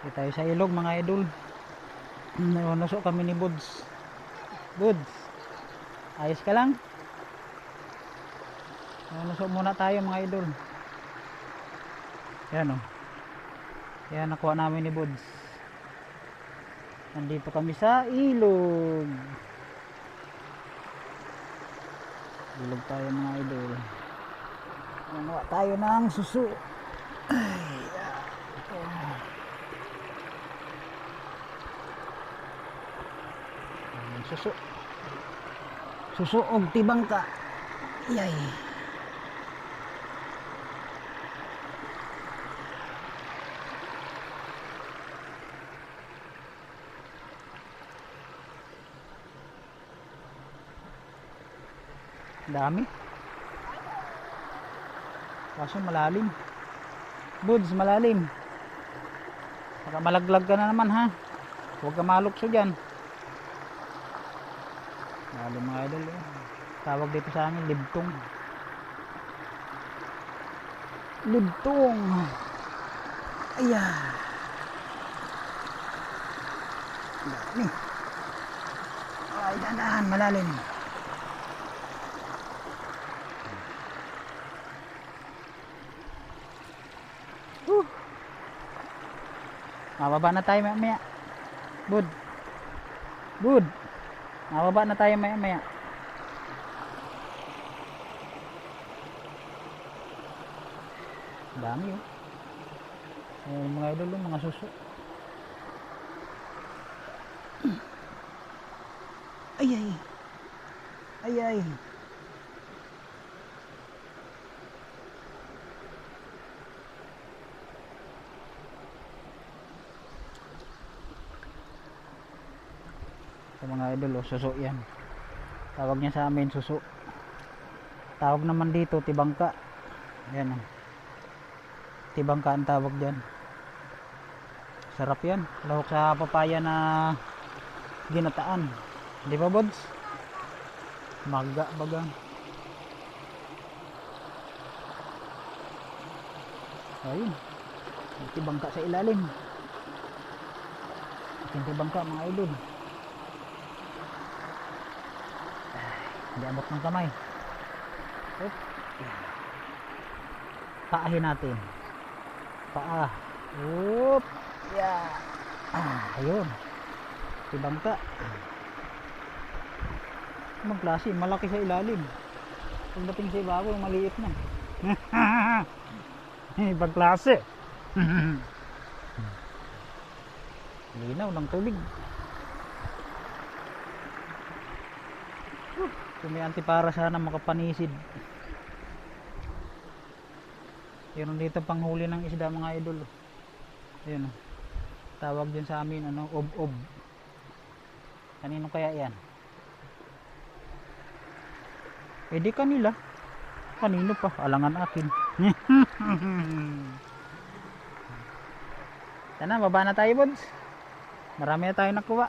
Dito tayo sa ilog mga idol. Nanunusok kami ni Buds. Buds, ayos ka lang? Nanunusok muna tayo mga idol. Yan o. Yan nakuha namin ni Buds. Nandito kami sa ilog. Ilog tayo mga idol. Nakuha tayo ng suso. Ay, suso. Suso og tibangka. Yay. Dami. Kaso malalim. Buds, malalim. Baka malaglag ka na naman ha. Huwag ka malukso dyan. Malalim mga idol. Tawag dito sa amin, libtong. Libtong. Ayan. Dami. Ay, danaan, malalim. Mababa na tayo maya. Bud. Bud. Mababa na tayo maya. Dami oh. Ayan mga idol, mga suso. Ay. Sa mga idol oh, suso yan. Tawag niya sa amin suso. Tawag naman dito tibangka. Yan oh. Tibangka ang tawag dyan. Sarap yan. Lahok sa papaya na ginataan. Di ba Bods? Maga bagang. Ayun. Tibangka sa ilalim. Tibangka mga idol. Hindi abot ng kamay. Oop. Paahin natin. Paa. Oop. Yeah. Ayun. Tibangka. Magklase. Malaki sa ilalim. Pagdating sa ibabaw, maliit na. Ibang klase. Linaw ng tubig. Kung may antipara sana makapanisid. Yun dito panghuli ng isda mga idol. Ayun oh. Tawag din sa amin ano, ob-ob. Kanino kaya yan? Di kanila. Kanino pa? Alangan akin. Sana baba na tayo Buds. Marami na tayo nakuha.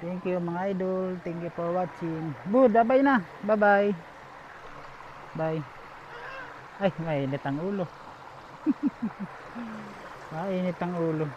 Thank you mga idol. Thank you for watching. Bud, bye na. Bye. Bye. Ay, mainit ang ulo. Mainit ang ulo.